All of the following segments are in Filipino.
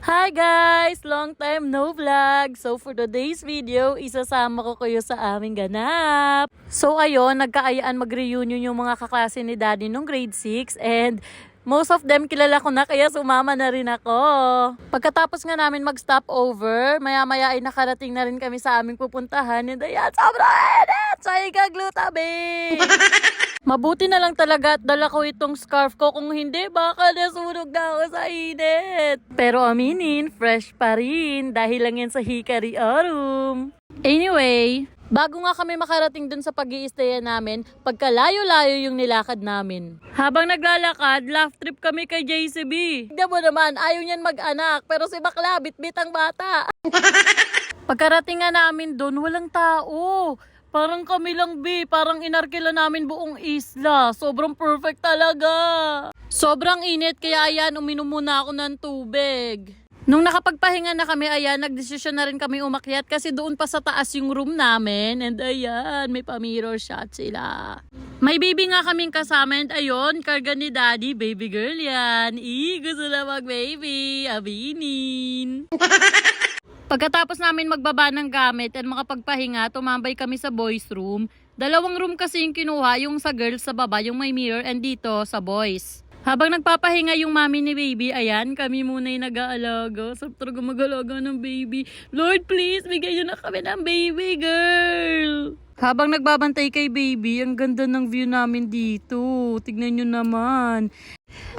Hi guys! Long time no vlog! So for today's video, isasama ko kayo sa aming ganap. So ayun, nagkaayaan mag-reunion yung mga kaklase ni Daddy nung grade 6 and most of them kilala ko na kaya sumama na rin ako. Pagkatapos nga namin mag-stop over, maya-maya ay nakarating na rin kami sa aming pupuntahan and ayan, sobrang edit! Say kaglutabi! Mabuti na lang talaga at dala ko itong scarf ko. Kung hindi, baka nasunog na ako sa init. Pero aminin, fresh pa rin dahil lang yan sa Hikari Autumn. Anyway, bago nga kami makarating dun sa pag-i-stayan namin, pagkalayo-layo yung nilakad namin. Habang naglalakad, laugh trip kami kay JCB. Tignan mo naman, ayaw niyan mag-anak, pero si bakla, bit-bit ang bata. Pagkarating nga namin dun, walang tao. Parang kami lang, parang inarkila namin buong isla. Sobrang perfect talaga. Sobrang init, kaya ayan, uminom muna ako ng tubig. Nung nakapagpahinga na kami, ayan, nagdesisyon na rin kami umakyat kasi doon pa sa taas yung room namin. And ayan, may pa-mirror shot sila. May baby nga kaming kasama and ayun, karga ni Daddy, baby girl yan. Gusto na mag-baby, abinin. Pagkatapos namin magbaba ng gamit at makapagpahinga, tumambay kami sa boys room. Dalawang room kasi yung kinuha, yung sa girls sa baba, yung may mirror, and dito sa boys. Habang nagpapahinga yung mami ni baby, ayan, kami muna yung nag-aalaga. Sarap talaga mag-aalaga ng baby. Lord, please, bigay nyo na kami ng baby girl. Habang nagbabantay kay baby, ang ganda ng view namin dito. Tignan nyo naman.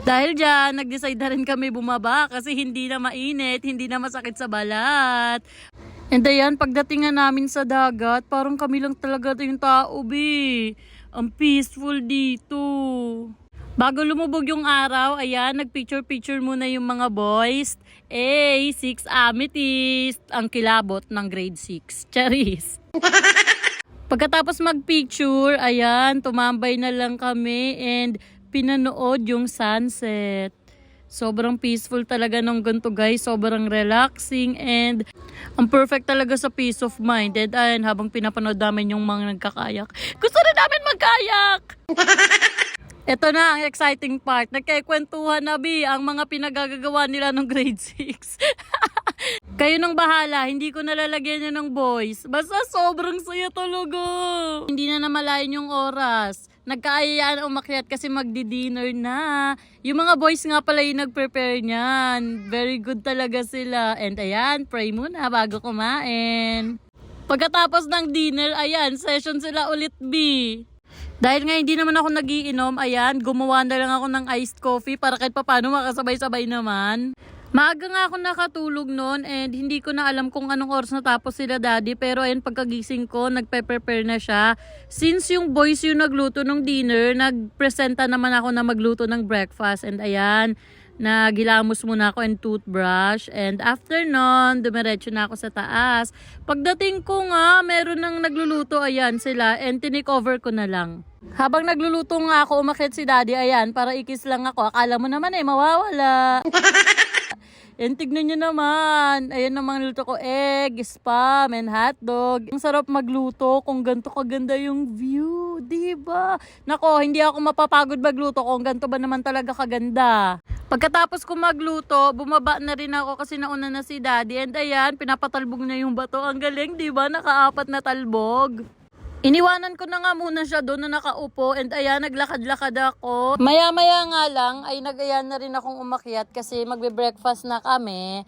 Dahil dyan, nag-decide na rin kami bumaba kasi hindi na mainit, hindi na masakit sa balat. And ayan, pagdating nga namin sa dagat, parang kami lang talaga yung tao, Ang peaceful dito. Bago lumubog yung araw, ayan, nag-picture-picture muna yung mga boys. 6 amethyst, ang kilabot ng grade 6. Charis. Pagkatapos mag-picture, ayan, tumambay na lang kami and pinanood yung sunset. Sobrang peaceful talaga nung ganito guys. Sobrang relaxing and ang perfect talaga sa peace of mind. And ayan, habang pinapanood namin yung mga nagkakayak. Gusto rin namin magkayak! Ito na ang exciting part. Nagkikwentuhan na ang mga pinagagagawa nila nung grade 6. Kayo nang bahala, hindi ko nalalagyan yan ng boys. Basta sobrang saya talaga. Hindi na namalayan yung oras. Nagkaayaan umakyat kasi magdi-dinner na. Yung mga boys nga pala yung nag-prepare niyan. Very good talaga sila. And ayan, pray muna bago kumain. Pagkatapos ng dinner, ayan, session sila ulit, Dahil nga hindi naman ako nagiinom, ayan, gumawa na lang ako ng iced coffee para kahit papano makasabay-sabay naman. Maaga nga ako nakatulog noon and hindi ko na alam kung anong oras natapos sila Daddy. Pero ayun, pagkagising ko, nagpe-prepare na siya. Since yung boys yung nagluto ng dinner, nagpresenta naman ako na magluto ng breakfast. And ayan, nagilamos muna ako and toothbrush. And after nun, dumiretso na ako sa taas. Pagdating ko nga, meron nang nagluluto, ayan sila. And tinikover ko na lang. Habang nagluluto nga ako, umakyat si Daddy, ayan, para ikis lang ako. Akala mo naman mawawala. And tignan nyo naman, ayan naman luto ko, egg, spam, and hotdog. Ang sarap magluto kung ganito kaganda yung view, diba? Nako, hindi ako mapapagod magluto kung ganito ba naman talaga kaganda. Pagkatapos ko magluto, bumaba na rin ako kasi nauna na si Daddy. And ayan, pinapatalbog na yung bato. Ang galing, diba? Naka-4 na talbog. Iniwanan ko na nga muna siya doon na nakaupo and ayan, naglakad-lakad ako. Maya-maya nga lang ay nag-ayan na rin akong umakyat kasi magbe-breakfast na kami.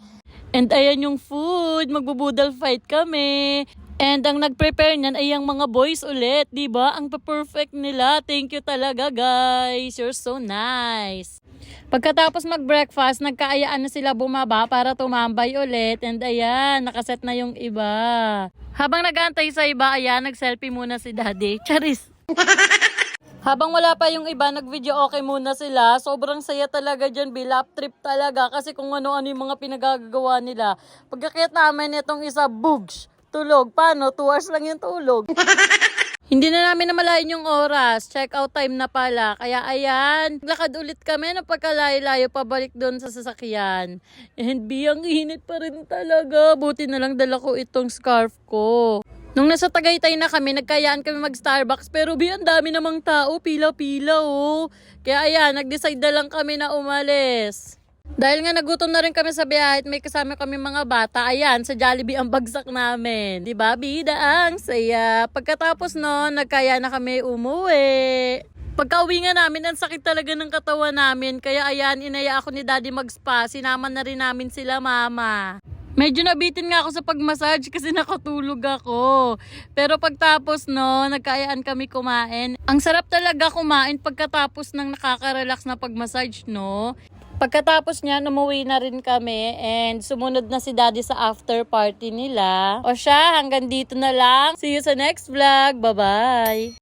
And ayan yung food, magbubudal fight kami. And ang nag-prepare niyan ay ang mga boys ulit, diba? Ang perfect nila. Thank you talaga guys, you're so nice. Pagkatapos mag-breakfast, nagkaayaan na sila bumaba para tumambay ulit. And ayan, nakaset na yung iba. Habang nag-aantay sa iba, ayan, nag-selfie muna si Daddy. Charis! Habang wala pa yung iba, nag-video okay muna sila. Sobrang saya talaga dyan, lap trip talaga. Kasi kung ano-ano yung mga pinagagawa nila. Pagkakit namin itong isa, bugs, tulog. Paano? 2 hours lang yung tulog. Hindi na namin namalayan yung oras. Check out time na pala. Kaya ayan, lakad ulit kami na pagkalayo-layo pabalik doon sa sasakyan. And ang init pa rin talaga. Buti na lang dala ko itong scarf ko. Nung nasa Tagaytay na kami, nagkayaan kami mag-Starbucks. Pero ang dami namang tao, pila-pila oh. Kaya ayan, nag-decide na lang kami na umalis. Dahil nga nagutom na rin kami sa biyahe at may kasama kami mga bata, ayan, sa Jollibee ang bagsak namin. Diba, bida ang saya. Pagkatapos nun, nagkaya na kami umuwi. Pagka-uwi nga namin, ang sakit talaga ng katawan namin. Kaya ayan, inaya ako ni Daddy mag-spa. Sinama na rin namin sila mama. Medyo nabitin nga ako sa pag-massage kasi nakatulog ako. Pero pagtapos no, nagkayaan kami kumain. Ang sarap talaga kumain pagkatapos ng nakaka-relax na pag-massage, no? Pagkatapos niya, umuwi na rin kami and sumunod na si Daddy sa after party nila. O siya, hanggang dito na lang. See you sa next vlog. Bye-bye!